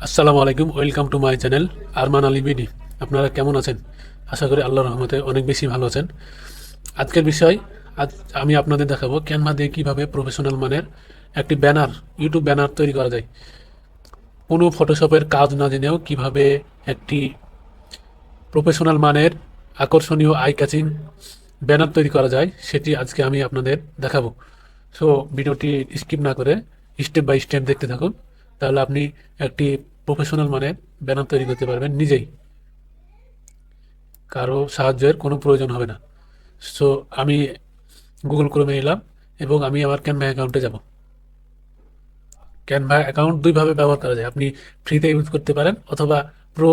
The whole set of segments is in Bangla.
আসসালামু আলাইকুম, welcome to my channel Arman Ali BD. আপনারা কেমন আছেন? আশা করি আল্লাহর রহমতে অনেক বেশি ভালো আছেন। আজকের বিষয়, আজ আমি আপনাদের দেখাবো ক্যানভা দিয়ে কীভাবে প্রফেশনাল মানের একটি ব্যানার, ইউটিউব ব্যানার তৈরি করা যায়। কোনো ফটোশপের কাজ না জেনেও কিভাবে একটি প্রফেশনাল মানের আকর্ষণীয় আই ক্যাচিং ব্যানার তৈরি করা যায় সেটি আজকে আমি আপনাদের দেখাবো। সো ভিডিওটি স্কিপ না করে স্টেপ বাই স্টেপ দেখতে থাকুন, তাহলে আপনি একটি প্রফেশনাল মানের ব্যানার তৈরি করতে পারবেন নিজেই, কারো সাহায্যের কোনো প্রয়োজন হবে না। সো আমি গুগল ক্রোমে এলাম এবং আমি আমার ক্যানভা অ্যাকাউন্টে যাব। ক্যানভা অ্যাকাউন্ট দুইভাবে ব্যবহার করা যায়, আপনি ফ্রিতে ইউজ করতে পারেন অথবা প্রো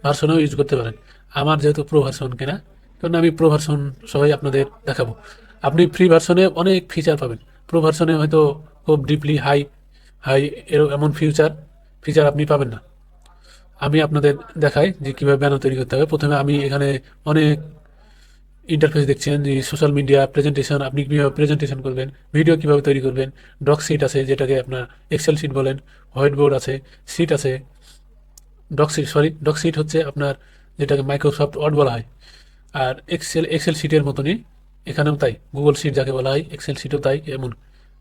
ভার্সনেও ইউজ করতে পারেন। আমার যেহেতু প্রো ভার্সন কেনা, কারণ আমি প্রো ভার্সন সবাই আপনাদের দেখাবো। আপনি ফ্রি ভার্সনে অনেক ফিচার পাবেন, প্রো ভার্সনে হয়তো খুব ডিপলি হাই হাই এমন ফিচার আপনি পাবেন না। আমি আপনাদের দেখাই যে কীভাবে ব্যানার তৈরি করতে হবে। প্রথমে আমি এখানে অনেক ইন্টারফেস দেখছেন যে সোশ্যাল মিডিয়া প্রেজেন্টেশন, আপনি কীভাবে প্রেজেন্টেশন করবেন, ভিডিও কীভাবে তৈরি করবেন, ডক শিট আছে যেটাকে আপনার এক্সেল শিট বলেন, হোয়াইট বোর্ড আছে, শিট আছে, ডক শিট হচ্ছে আপনার যেটাকে মাইক্রোসফট ওয়ার্ড বলা হয়। আর এক্সেল শিটের মতনই এখানেও তাই, গুগল শিট যাকে বলা হয় এক্সেল শিটও তাই। এমন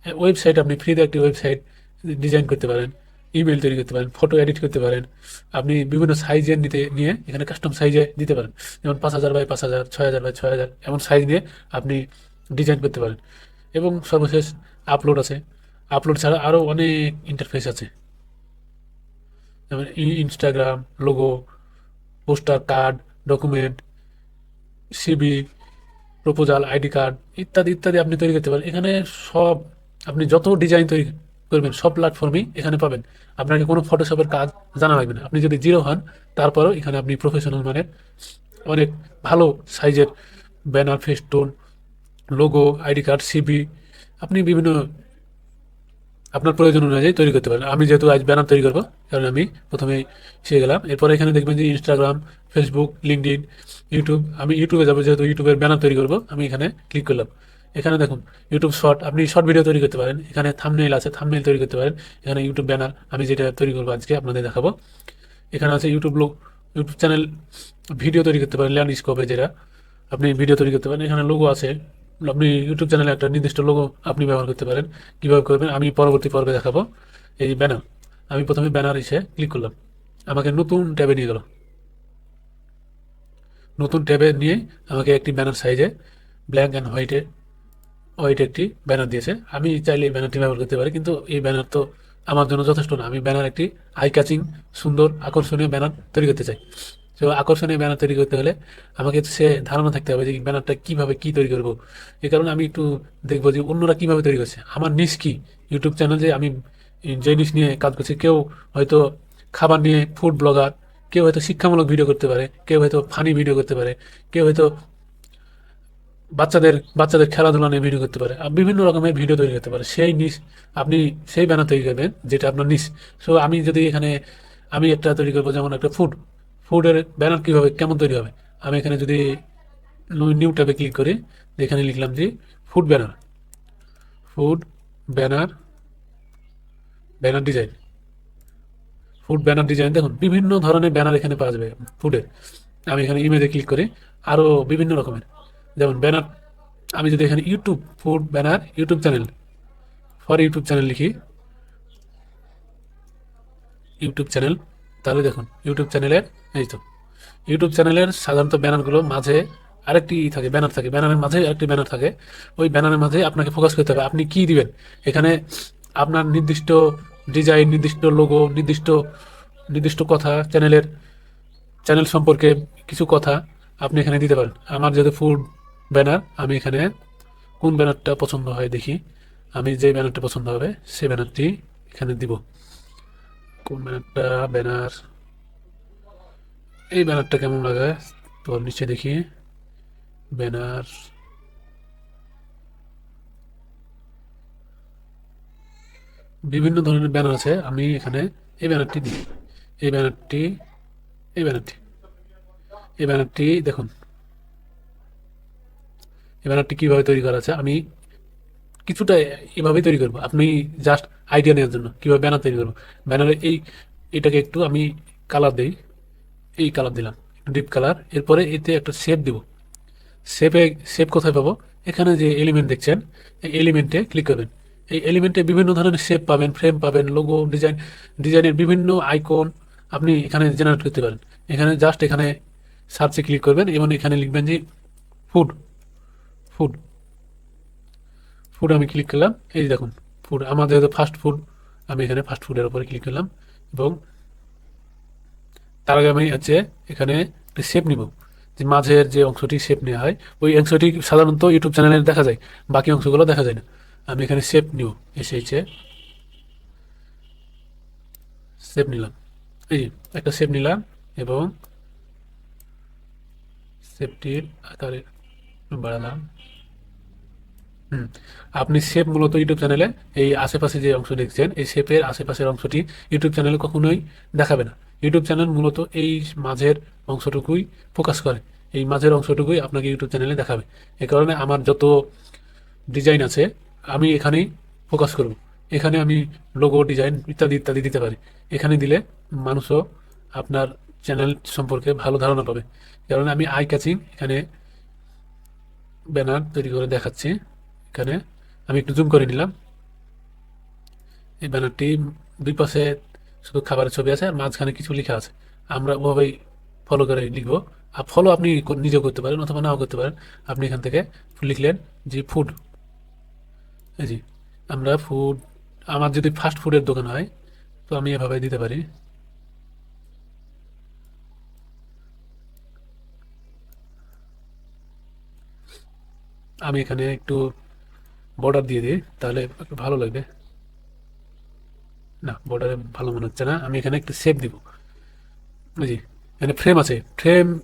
ওয়েবসাইট, আপনি ফ্রিতে একটি ওয়েবসাইট ডিজাইন করতে পারেন, ইমেল তৈরি করতে পারেন, ফটো এডিট করতে পারেন। আপনি বিভিন্ন সাইজের নিয়ে এখানে কাস্টম সাইজে দিতে পারেন, যেমন 5000 বাই 5000, 6000 বাই 6000 এমন সাইজ নিয়ে আপনি ডিজাইন করতে পারেন। এবং সর্বশেষ আপলোড আছে। আপলোড ছাড়া আরও অনেক ইন্টারফেস আছে, যেমন Instagram, logo, poster, card, document, CV, proposal, ID card ইত্যাদি ইত্যাদি আপনি তৈরি করতে পারেন। এখানে সব, আপনি যত ডিজাইন তৈরি করবেন সব প্ল্যাটফর্মই এখানে পাবেন। আপনাকে কোনো ফটোশপের কাজ জানা লাগবে না। আপনি যদি জিরো হন, তারপরেও এখানে আপনি প্রফেশনাল মানের অনেক ভালো সাইজের banner, festoon, logo, ID card, CV আপনি বিভিন্ন আপনার প্রয়োজন অনুযায়ী তৈরি করতে পারেন। আমি যেহেতু আজ ব্যানার তৈরি করবো, কারণ আমি প্রথমেই শিখে গেলাম। এরপরে এখানে দেখবেন যে ইনস্টাগ্রাম, ফেসবুক, লিঙ্কডইন, ইউটিউব। আমি ইউটিউবে যাবো, যেহেতু ইউটিউবের ব্যানার তৈরি করবো, আমি এখানে ক্লিক করলাম। এখানে দেখুন ইউটিউব শর্ট, আপনি শর্ট ভিডিও তৈরি করতে পারেন। এখানে থাম্বনেইল আছে, থাম্বনেইল তৈরি করতে পারেন। এখানে ইউটিউব ব্যানার আমি যেটা তৈরি করবো আজকে আপনাদের দেখাবো। এখানে আছে ইউটিউব চ্যানেল, ভিডিও তৈরি করতে পারেন ল্যান্ডস্কেপে, যেটা আপনি ভিডিও তৈরি করতে পারেন। এখানে লোগো আছে, আপনি ইউটিউব চ্যানেলে একটা নির্দিষ্ট লোগো আপনি ব্যবহার করতে পারেন। কীভাবে করবেন আমি পরবর্তী পর্বে দেখাবো। এই ব্যানার, আমি প্রথমে ব্যানার এসে ক্লিক করলাম, আমাকে নতুন ট্যাবে নিয়ে গেল। নতুন ট্যাবে নিয়ে আমাকে একটি ব্যানার সাইজে ব্ল্যাক অ্যান্ড হোয়াইট একটি ব্যানার দিয়েছে। আমি চাইলে এই ব্যানারটি ব্যবহার করতে পারি, কিন্তু এই ব্যানার তো আমার জন্য যথেষ্ট না। আমি ব্যানার একটি আই ক্যাচিং, সুন্দর, আকর্ষণীয় ব্যানার তৈরি করতে চাই। তো আকর্ষণীয় ব্যানার তৈরি করতে হলে আমাকে সে ধারণা থাকতে হবে যে এই ব্যানারটা কীভাবে কী তৈরি করবো। এই কারণে আমি একটু দেখবো যে অন্যরা কীভাবে তৈরি করছে, আমার নিশ কী। ইউটিউব চ্যানেল যে আমি যে নিশ নিয়ে কাজ করছি, কেউ হয়তো খাবার নিয়ে ফুড ব্লগার, কেউ হয়তো শিক্ষামূলক ভিডিও করতে পারে, কেউ হয়তো ফানি ভিডিও করতে পারে, কেউ হয়তো বাচ্চাদের খেলাধুলা নিয়ে ভিডিও করতে পারে, বিভিন্ন রকমের ভিডিও তৈরি করতে পারে। সেই নিশ, আপনি সেই ব্যানার তৈরি করবেন যেটা আপনার নিশ। সো আমি যদি এখানে আমি একটা তৈরি করবো, যেমন একটা ফুডের ব্যানার কীভাবে কেমন তৈরি হবে। আমি এখানে যদি নিউ ট্যাবে ক্লিক করি, এখানে লিখলাম যে food banner, food banner, banner design, food banner design. দেখুন বিভিন্ন ধরনের ব্যানার এখানে পাওয়া যাবে ফুডের। আমি এখানে ইমেজে ক্লিক করি, আরও বিভিন্ন রকমের যেমন ব্যানার। আমি যদি এখানে YouTube food banner YouTube channel, for YouTube channel লিখি, ইউটিউব চ্যানেল, তাহলে দেখুন ইউটিউব চ্যানেলের, এই তো ইউটিউব চ্যানেলের সাধারণত ব্যানারগুলো মাঝে আরেকটি থাকে, ব্যানার থাকে, ব্যানারের মাঝে আরেকটি ব্যানার থাকে। ওই ব্যানারের মাঝে আপনাকে ফোকাস করতে হবে আপনি কি দিবেন। এখানে আপনার নির্দিষ্ট ডিজাইন, নির্দিষ্ট লোগো, নির্দিষ্ট নির্দিষ্ট কথা, চ্যানেল সম্পর্কে কিছু কথা আপনি এখানে দিতে পারেন। আমার যেহেতু ফুড ব্যানার, আমি এখানে কোন ব্যানারটা পছন্দ হয় দেখি, আমি যে ব্যানারটা পছন্দ হবে সেই ব্যানারটি এখানে দিব। কোন ব্যানার, এই ব্যানারটা কেমন লাগে তো নিচে দেখি। ব্যানার, বিভিন্ন ধরনের ব্যানার আছে, আমি এখানে এই ব্যানারটি দিই। এই ব্যানারটি, এই ব্যানারটি, এই ব্যানারটি দেখুন, এই ব্যানারটি কীভাবে তৈরি করা আছে আমি কিছুটা এভাবেই তৈরি করবো। আপনি জাস্ট আইডিয়া নেওয়ার জন্য কীভাবে ব্যানার তৈরি করবো। ব্যানারে এই এটাকে একটু আমি কালার দেই, এই কালার দিলাম, ডিপ কালার। এরপরে এতে একটা শেপ দিব। শেপে শেপ কোথায় পাবো? এখানে যে এলিমেন্ট দেখছেন, এই এলিমেন্টে ক্লিক করবেন। এই এলিমেন্টে বিভিন্ন ধরনের শেপ পাবেন, ফ্রেম পাবেন, লোগো, ডিজাইনের বিভিন্ন আইকন আপনি এখানে জেনারেট করতে পারেন। এখানে জাস্ট এখানে সার্চে ক্লিক করবেন এবং এখানে লিখবেন যে ফুড। ফুড ফুড আমি ক্লিক করলাম। এই যে দেখুন ফুড, আমার যেহেতু ফাস্ট ফুড, আমি এখানে ফাস্ট ফুডের উপরে ক্লিক করলাম। এবং তার আগে আমি হচ্ছে এখানে একটা শেপ নিব, যে মাঝের যে অংশটি শেপ নেওয়া হয়, ওই অংশটি সাধারণত ইউটিউব চ্যানেলে দেখা যায়, বাকি অংশগুলো দেখা যায় না। আমি এখানে শেপ নিব, এসেছে শেপ নিলাম। এই যে একটা শেপ নিলাম এবং শেপটির আকারে বাড়ালাম। হুম, আপনি শেপ মূলত ইউটিউব চ্যানেলে এই আশেপাশে যে অংশ দেখছেন, এই শেপের আশেপাশের অংশটি ইউটিউব চ্যানেলে কখনোই দেখাবে না। ইউটিউব চ্যানেল মূলত এই মাঝের অংশটুকুই ফোকাস করে, এই মাঝের অংশটুকুই আপনাকে ইউটিউব চ্যানেলে দেখাবে। এ কারণে আমার যত ডিজাইন আছে আমি এখানেই ফোকাস করব। এখানে আমি লোগো ডিজাইন ইত্যাদি ইত্যাদি দিতে পারি। এখানে দিলে মানুষও আপনার চ্যানেল সম্পর্কে ভালো ধারণা পাবে। কারণ আমি আই ক্যাচিং এখানে ব্যানার তৈরি করে দেখাচ্ছি। এখানে আমি একটু জুম করে নিলাম। এই ব্যানারটি দুই পাশে শুধু খাবারের ছবি আছে আর মাঝখানে কিছু লেখা আছে। আমরা ওভাবেই ফলো করে লিখবো। আর ফলো আপনি নিজেও করতে পারেন অথবা নাও করতে পারেন। আপনি এখান থেকে লিখলেন যে ফুড, এই জি আমরা ফুড, আমার যদি ফাস্ট ফুডের দোকান হয় তো আমি এভাবে দিতে পারি। আমি এখানে একটু বর্ডার দিয়ে দিই, তাহলে একটু ভালো লাগবে। না, বর্ডারে ভালো মনে হচ্ছে না, আমি এখানে একটু শেপ দিব। জি, এখানে ফ্রেম আছে।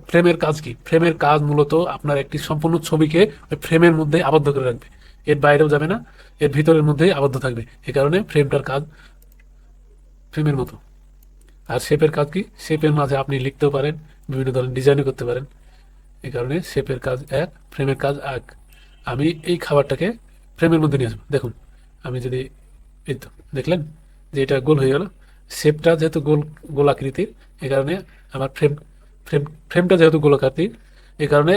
ফ্রেমের কাজ কি? ফ্রেমের কাজ মূলত আপনার একটি সম্পূর্ণ ছবিকে ওই ফ্রেমের মধ্যে আবদ্ধ করে রাখবে। এর বাইরেও যাবে না, এর ভিতরের মধ্যেই আবদ্ধ থাকবে। এ কারণে ফ্রেমটার কাজ ফ্রেমের মতো। আর শেপের কাজ কি? শেপের মাঝে আপনি লিখতেও পারেন, বিভিন্ন ধরনের ডিজাইনও করতে পারেন। এই কারণে শেপের কাজ এক, ফ্রেমের কাজ এক। আমি এই খাবারটাকে ফ্রেমের মধ্যে নিয়ে আসবো। দেখুন, আমি যদি, এই তো দেখলেন যে এটা গোল হয়ে গেল। শেপটা যেহেতু গোল আকৃতির, এই কারণে আমার ফ্রেমটা যেহেতু গোল আকৃতির, এই কারণে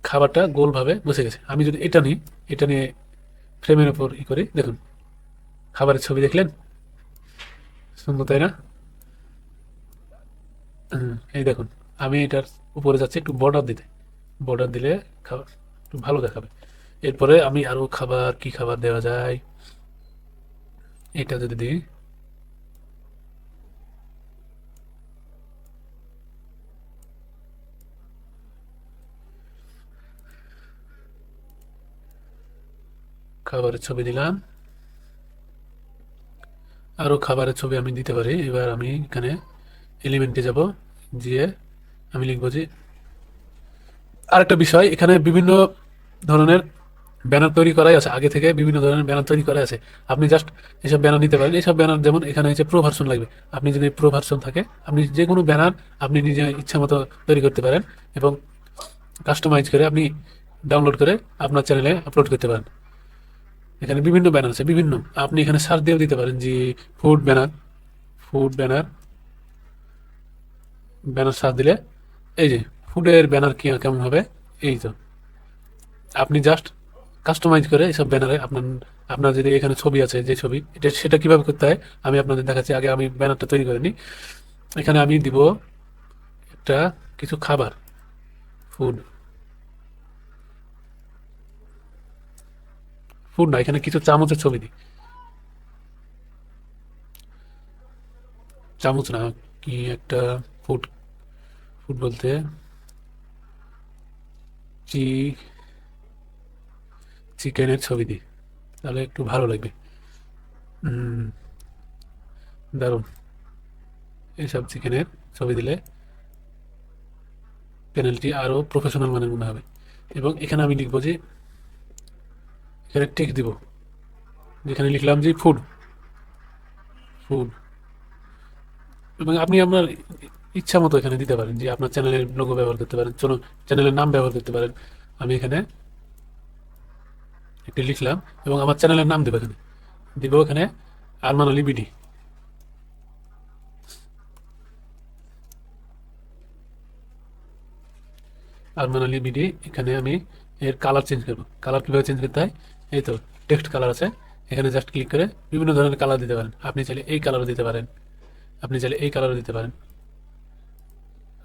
খাবারটা গোলভাবে বসে গেছে। আমি যদি এটা নিই, এটা নিয়ে ফ্রেমের উপর ই করি, দেখুন খাবারের ছবি দেখলেন, সুন্দর তাই না? এই দেখুন, আমি এটার উপরে যাচ্ছি একটু বর্ডার দিতে। বর্ডার দিলে খাবার একটু ভালো দেখাবে। এরপরে আমি আরো খাবার, কি খাবার দেওয়া যায়, এটা যদি দিই, খাবারের ছবি দিলাম। আরো খাবারের ছবি আমি দিতে পারি। এবার আমি এখানে এলিমেন্টে যাব, গিয়ে আমি লিখবো যে, আরেকটা বিষয়, এখানে বিভিন্ন ধরনের ব্যানার তৈরি করাই আছে, আগে থেকে বিভিন্ন ধরনের ব্যানার তৈরি করা আছে। আপনি জাস্ট এসব ব্যানার নিতে পারেন। এইসব ব্যানার যেমন এখানে হচ্ছে প্রো ভার্সন লাগবে। আপনি যদি প্রো ভার্সন থাকে, আপনি যে কোনো ব্যানার আপনি নিজে ইচ্ছা মতো তৈরি করতে পারেন এবং কাস্টমাইজ করে আপনি ডাউনলোড করে আপনার চ্যানেলে আপলোড করতে পারেন। এখানে বিভিন্ন ব্যানার আছে, বিভিন্ন, আপনি এখানে সার্চ দিয়েও দিতে পারেন যে food banner. Food banner, banner search দিলে এই যে ফুডের ব্যানার কি কেমন হবে, এই তো আপনি জাস্ট কাস্টমাইজ করে এইসব ব্যানারে আপনার, আপনার যদি এখানে ছবি আছে, যে ছবি, এটা সেটা কিভাবে করতে হয় আমি আপনাদের দেখাচ্ছি। আগে আমি ব্যানারটা তৈরি করে নিই। এখানে আমি দিব একটা কিছু খাবার, ফুড, ফুড না, এখানে কিছু চামচের ছবি দিই। চামচ না, কি একটা ফুড, ফুড বলতে চি চিকেনের ছবি দিই, তাহলে একটু ভালো লাগবে। উম, দারুণ। এইসব চিকেনের ছবি দিলে প্যানেলটি আরও প্রফেশনাল মানের মনে হবে। এবং এখানে আমি লিখবো যে, এখানে টেক্সট দিব, যেখানে লিখলাম যে ফুড। ফুড, এবং আপনি আপনার ইচ্ছা মতো এখানে দিতে পারেন, যে আপনার চ্যানেলের লোগো ব্যবহার করতে পারেন, চলো চ্যানেলের নাম ব্যবহার করতে পারেন। আমি এখানে একটি লিখলাম এবং আমার চ্যানেলের নাম দেবো, এখানে দিব এখানে আরমান আলী বিডি। আরমান আলী বিডি। এখানে আমি এর কালার চেঞ্জ করবো। কালার কীভাবে চেঞ্জ করতে হয়, এই তো টেক্সট কালার আছে, এখানে জাস্ট ক্লিক করে বিভিন্ন ধরনের কালার দিতে পারেন। আপনি চাইলে এই কালারও দিতে পারেন, আপনি চাইলে এই কালারও দিতে পারেন।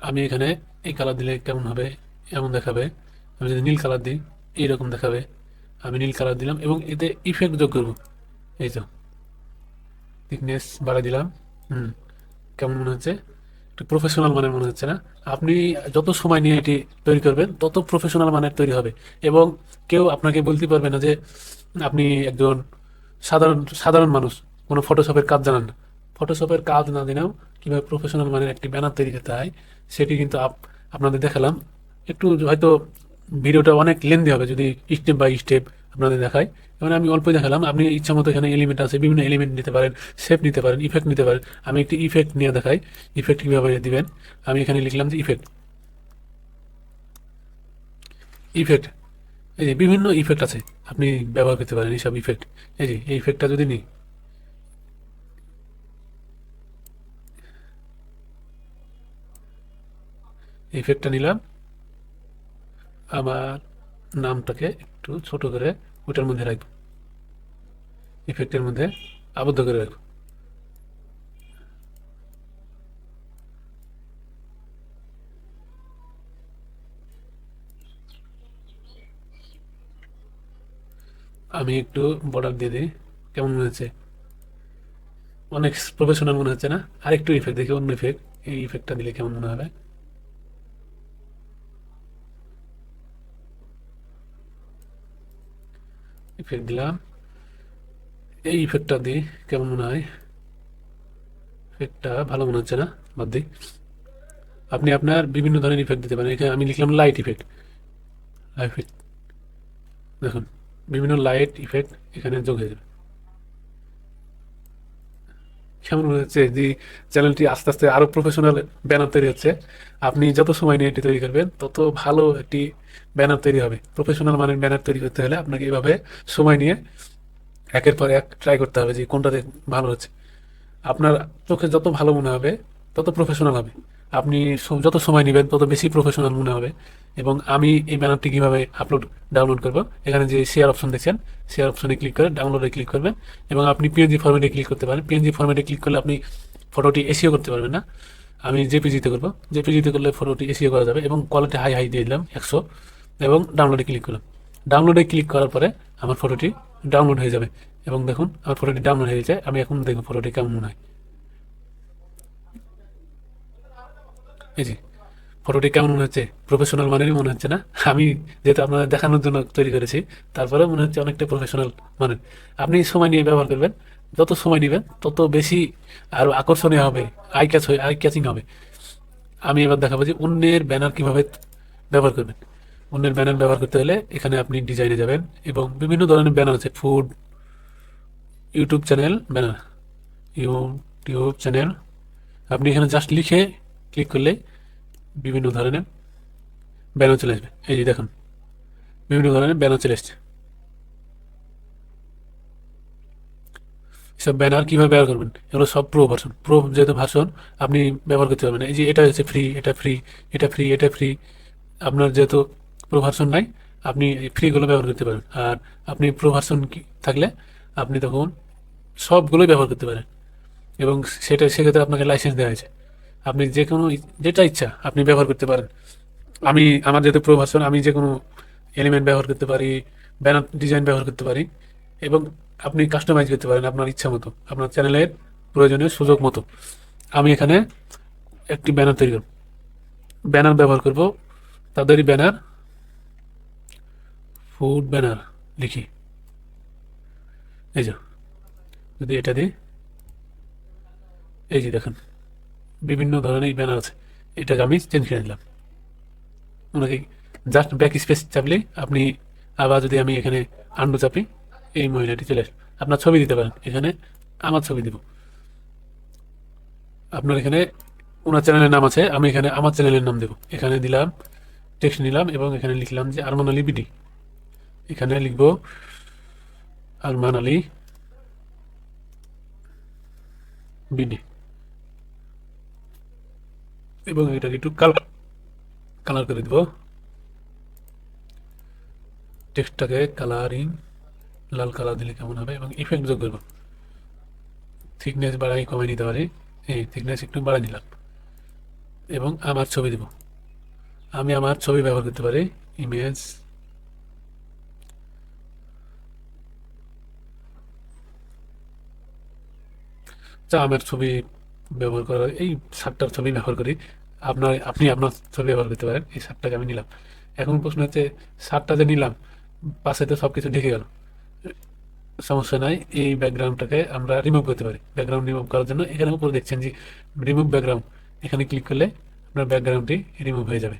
আমি এখানে এই কালার দিলে কেমন হবে, এমন দেখাবে। আমি যদি নীল কালার দিই এইরকম দেখাবে। আমি নীল কালার দিলাম এবং এতে ইফেক্ট যোগ করবো। এই তো থিকনেস বাড়াই দিলাম। হুম, কেমন মনে হচ্ছে? একটু প্রফেশনাল মানের মনে হচ্ছে না? আপনি যত সময় নিয়ে এটি তৈরি করবেন তত প্রফেশনাল মানের তৈরি হবে, এবং কেউ আপনাকে বলতে পারবে না যে আপনি একজন সাধারণ সাধারণ মানুষ, কোনো ফটোশপের কাজ জানেন না। ফটোশপের কাজ না জেনেও কীভাবে প্রফেশনাল মানের একটি ব্যানার তৈরি করতে হয় সেটি কিন্তু আপনাদের দেখালাম। একটু হয়তো ভিডিওটা অনেক লেন্দি হবে যদি স্টেপ বাই স্টেপ আপনাদের দেখাই। এবং আমি অল্পই দেখালাম। আপনি ইচ্ছা মতো এখানে এলিমেন্ট আছে, বিভিন্ন এলিমেন্ট নিতে পারেন, শেপ নিতে পারেন, ইফেক্ট নিতে পারেন। আমি একটি ইফেক্ট নিয়ে দেখাই ইফেক্ট কীভাবে দিবেন। আমি এখানে লিখলাম যে ইফেক্ট, ইফেক্ট, এই যে বিভিন্ন ইফেক্ট আছে, আপনি ব্যবহার করতে পারেন এইসব ইফেক্ট। এই যে এই ইফেক্টটা যদি নিই, ইফেক্টটা নিলাম, আমার নামটাকে একটু ছোট করে ওটার মধ্যে রাখবো, ইফেক্টের মধ্যে আবদ্ধ করে রাখবো। আমি একটু বর্ডার দিয়ে দিই। কেমন মনে হচ্ছে? অনেক প্রফেশনাল মনে হচ্ছে না? আরেকটু ইফেক্ট দেখি, অন্য ইফেক্ট, এই ইফেক্টটা দিলে কেমন মনে হবে? ইফেক্ট দিলাম, এই ইফেক্টটা দিই, কেমন মনে হয়? ইফেক্টটা ভালো মনে হচ্ছে না? বাদ দিই। আপনি আপনার বিভিন্ন ধরনের ইফেক্ট দিতে পারেন। এখানে আমি লিখলাম লাইট ইফেক্ট, লাইট, দেখুন বিভিন্ন লাইট ইফেক্ট এখানে যোগ হয়ে যাবে। কেমন মনে হচ্ছে যে চ্যানেলটি আস্তে আস্তে আরো প্রফেশনাল ব্যানার তৈরি হচ্ছে? আপনি যত সময় নিয়ে এটি তৈরি করবেন তত ভালো একটি ব্যানার তৈরি হবে। প্রফেশনাল মানের ব্যানার তৈরি করতে হলে আপনাকে এভাবে সময় নিয়ে একের পর এক ট্রাই করতে হবে যে কোনটাতে ভালো হচ্ছে। আপনার চোখে যত ভালো মনে হবে তত প্রফেশনাল হবে। আপনি যত সময় নেবেন তত বেশি প্রফেশনাল মনে হবে। এবং আমি এই ব্যানারটি কীভাবে ডাউনলোড করব, এখানে যে শেয়ার অপশন দেখছেন, শেয়ার অপশনে ক্লিক করে ডাউনলোডে ক্লিক করবেন এবং আপনি পিএনজি ফরম্যাটে ক্লিক করতে পারেন। পিএনজি ফরম্যাটে ক্লিক করলে আপনি ফটোটি এসিও করতে পারবেন না। আমি জেপিজিতে করব, জেপিজিতে করলে ফটোটি এসিও করা যাবে এবং কোয়ালিটি হাই হাই দিয়ে দিলাম 100 এবং ডাউনলোডে ক্লিক করলাম। ডাউনলোডে ক্লিক করার পরে আমার ফটোটি ডাউনলোড হয়ে যাবে এবং দেখুন আমার ফটোটি ডাউনলোড হয়ে গেছে। আমি এখন দেখব ফটোটি কেমন মনে হয়। এই যে ফটোটি কেমন মনে হচ্ছে? প্রফেশনাল মানেরই মনে হচ্ছে না? আমি যেহেতু আপনাদের দেখানোর জন্য তৈরি করেছি, তারপরে মনে হচ্ছে অনেকটা প্রফেশনাল মানের। আপনি সময় নিয়ে ব্যবহার করবেন, যত সময় নেবেন তত বেশি আরো আকর্ষণীয় হবে, আই ক্যাচিং হবে। আমি এবার দেখাবো যে অন্যের ব্যানার কিভাবে ব্যবহার করবেন। অন্যের ব্যানার ব্যবহার করতে হলে এখানে আপনি ডিজাইনে যাবেন এবং বিভিন্ন ধরনের ব্যানার আছে। Food, YouTube channel banner, YouTube channel, আপনি এখানে জাস্ট লিখে ক্লিক করলে বিভিন্ন ধরনের ব্যানার চলে আসবে। এই যে দেখুন বিভিন্ন ধরনের ব্যানার চলে এসছে। এসব ব্যানার কীভাবে ব্যবহার করবেন, এগুলো সব প্রো ভার্সন। প্রো যেহেতু ভার্সন আপনি ব্যবহার করতে পারবেন না। এই যে এটা হচ্ছে ফ্রি, এটা ফ্রি, এটা ফ্রি, এটা ফ্রি। আপনার যেহেতু প্রো ভার্সন নাই, আপনি এই ফ্রিগুলো ব্যবহার করতে পারেন। আর আপনি প্রো ভার্সন থাকলে আপনি তখন সবগুলোই ব্যবহার করতে পারেন এবং সেক্ষেত্রে আপনাকে লাইসেন্স দেওয়া হয়েছে। আপনি যে কোনো যেটা ইচ্ছা আপনি ব্যবহার করতে পারেন। আমার যেহেতু প্রো ভার্সন, আমি যে কোনো এলিমেন্ট ব্যবহার করতে পারি, ব্যানার ডিজাইন ব্যবহার করতে পারি এবং আপনি কাস্টমাইজ করতে পারেন আপনার ইচ্ছা মতো, আপনার চ্যানেলের প্রয়োজনীয় সুযোগ মতো। আমি এখানে একটি ব্যানার তৈরি করব, ব্যানার ব্যবহার করব, তাদেরই ব্যানার, ফুড ব্যানার লিখি। এই যে যদি এটা দিই, এই যে দেখেন বিভিন্ন ধরনের ব্যানার আছে। এটাকে আমি চেঞ্জ করে নিলাম। ওনাকে জাস্ট ব্যাক স্পেস চাপলেই আপনি, আবার যদি আমি এখানে আন্ডু চাপি, এই মহিলাটি চলে আসবে। আপনার ছবি দিতে পারেন, এখানে আমার ছবি দিব। আপনার এখানে ওনার চ্যানেলের নাম আছে, আমি এখানে আমার চ্যানেলের নাম দেব। এখানে দিলাম, টেক্সট নিলাম এবং এখানে লিখলাম যে আরমান আলী বিডি। এখানে লিখব আরমান আলী বিডি এবং এটাকে একটু কালার করে দেব। টেক্সটটাকে কালারিং লাল কালার দিলে কেমন হবে, এবং ইফেক্ট যোগ করবো। থিকনেস বাড়াই কমাই নিতে পারি, এই থিকনেস একটু বাড়াই নিলাম, এবং আমার ছবি দেব। আমি আমার ছবি ব্যবহার করতে পারি, ইমেজ, আমার ছবি ব্যবহার করার এই 7টার ছবি ব্যবহার করি। আপনি আপনার ছবি ব্যবহার করতে পারেন। এই 7টাকে আমি নিলাম। এখন প্রশ্ন হচ্ছে 7টা যে নিলাম, পাশে তো সব কিছু ঢেকে গেল। সমস্যা নাই, এই ব্যাকগ্রাউন্ডটাকে আমরা রিমুভ করতে পারি। ব্যাকগ্রাউন্ড রিমুভ করার জন্য এখানে উপরে দেখছেন যে রিমুভ ব্যাকগ্রাউন্ড, এখানে ক্লিক করলে আপনার ব্যাকগ্রাউন্ডটি রিমুভ হয়ে যাবে।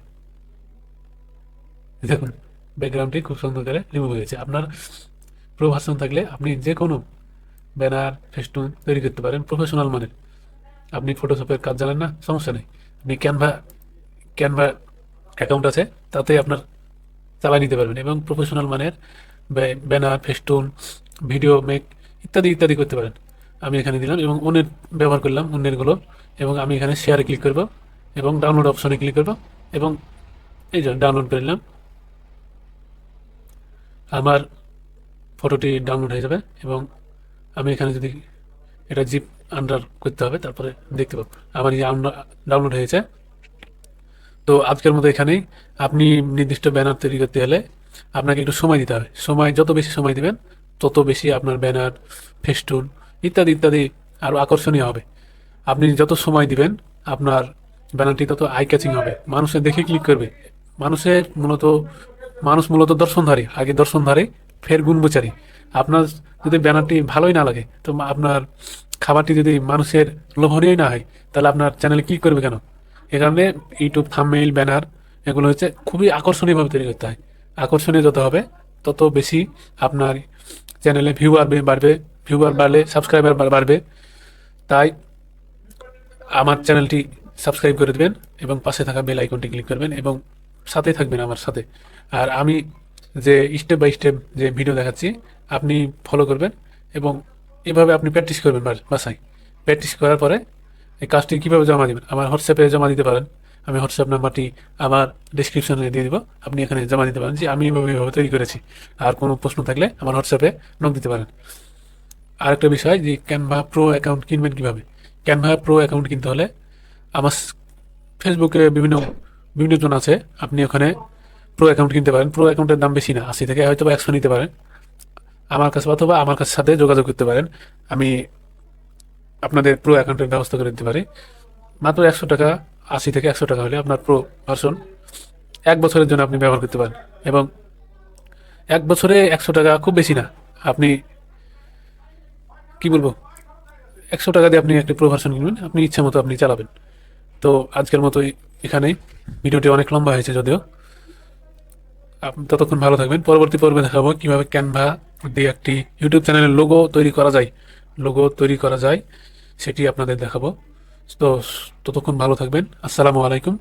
দেখুন, ব্যাকগ্রাউন্ডটি খুব সুন্দর করে রিমুভ হয়ে গেছে। আপনার প্রো ভার্সন থাকলে আপনি যে কোনো ব্যানার, ফেস্টুন তৈরি করতে পারেন প্রফেশনাল মানের। আপনি ফটোশপের কাজ জানেন না, সমস্যা নেই, আপনি ক্যানভা অ্যাকাউন্ট আছে, তাতে আপনার চালাই নিতে পারবেন এবং প্রফেশনাল মানের ব্যানার, ফেস্টুন, ভিডিও মেক ইত্যাদি ইত্যাদি করতে পারেন। আমি এখানে দিলাম এবং অন্যের ব্যবহার করলাম, অন্যেরগুলো, এবং আমি এখানে শেয়ারে ক্লিক করব এবং ডাউনলোড অপশনে ক্লিক করব এবং এই যে ডাউনলোড করে নিলাম। আমার ফটোটি ডাউনলোড হয়ে যাবে এবং আমি এখানে যদি এটা জিপ আন্ডার করতে হবে, তারপরে দেখতে পাবো আমার এই ডাউনলোড হয়েছে। তো আজকের মতো এখানেই। আপনি নির্দিষ্ট ব্যানার তৈরি করতে হলে আপনাকে একটু সময় দিতে হবে। যত বেশি সময় দিবেন, তত বেশি আপনার ব্যানার, ফেস্টুন ইত্যাদি ইত্যাদি আরও আকর্ষণীয় হবে। আপনি যত সময় দিবেন, আপনার ব্যানারটি তত আই ক্যাচিং হবে, মানুষের দেখে ক্লিক করবে। মানুষ মূলত দর্শনধারী, আগে দর্শনধারী ফের গুণবিচারী। আপনার যদি ব্যানারটি ভালোই না লাগে, তো আপনার খাবারটি যদি মানুষের লোভনীয় না হয়, তাহলে আপনার চ্যানেলে ক্লিক করবে কেন? এ কারণে ইউটিউব থাম্বনেইল, ব্যানার এগুলো হচ্ছে খুবই আকর্ষণীয়ভাবে তৈরি করতে হয়। আকর্ষণীয় যত হবে, তত বেশি আপনার চ্যানেলে ভিউয়ার বাড়বে, ভিউয়ার বাড়লে সাবস্ক্রাইবার বাড়বে। তাই আমার চ্যানেলটি সাবস্ক্রাইব করে দেবেন এবং পাশে থাকা বেল আইকনটি ক্লিক করবেন এবং সাথে থাকবেন আমার সাথে। আর আমি যে স্টেপ বাই স্টেপ যে ভিডিও দেখাচ্ছি, আপনি ফলো করবেন এবং এভাবে আপনি প্র্যাকটিস করবেন বাসায়। প্র্যাকটিস করার পরে এই কাজটি কীভাবে জমা দেবেন, আমার হোয়াটসঅ্যাপে জমা দিতে পারেন। আমি হোয়াটসঅ্যাপ নাম্বারটি আমার ডিসক্রিপশনে দিয়ে দিব, আপনি এখানে জমা দিতে পারেন যে আমি এভাবে তৈরি করেছি। আর কোনো প্রশ্ন থাকলে আমার হোয়াটসঅ্যাপে নক দিতে পারেন। আরেকটা বিষয়, যে ক্যানভা প্রো অ্যাকাউন্ট কিনবেন কীভাবে। ক্যানভা প্রো অ্যাকাউন্ট কিনতে হলে আমার ফেসবুকে বিভিন্ন জন আছে, আপনি ওখানে প্রো অ্যাকাউন্ট কিনতে পারেন। প্রো অ্যাকাউন্টের দাম বেশি না, 80 থেকে হয়তো 100 নিতে পারেন। আমার কাছে অথবা আমার কাছে সাথে যোগাযোগ করতে পারেন, আমি আপনাদের প্রো অ্যাকাউন্টের ব্যবস্থা করে দিতে পারি। মাত্র 100 টাকা, 80 থেকে 100 টাকা হলে আপনার প্রো ভার্সন 1 বছরের জন্য আপনি ব্যবহার করতে পারেন। এবং 1 বছরে 100 টাকা খুব বেশি না, আপনি কি বলবো, 100 টাকা দিয়ে আপনি একটা প্রো ভার্সন কিনবেন, আপনি ইচ্ছা মতো আপনি চালাবেন। তো আজকের মতো এখানেই। ভিডিওটি অনেক লম্বা হয়েছে যদিও। আপনি ততক্ষণ ভালো থাকবেন। পরবর্তী পর্বে দেখাবো কিভাবে ক্যানভা দিয়ে একটি ইউটিউব চ্যানেলের লোগো তৈরি করা যায়, সেটি আপনাদের দেখাবো। তো ততক্ষণ ভালো থাকবেন। আসসালামু আলাইকুম।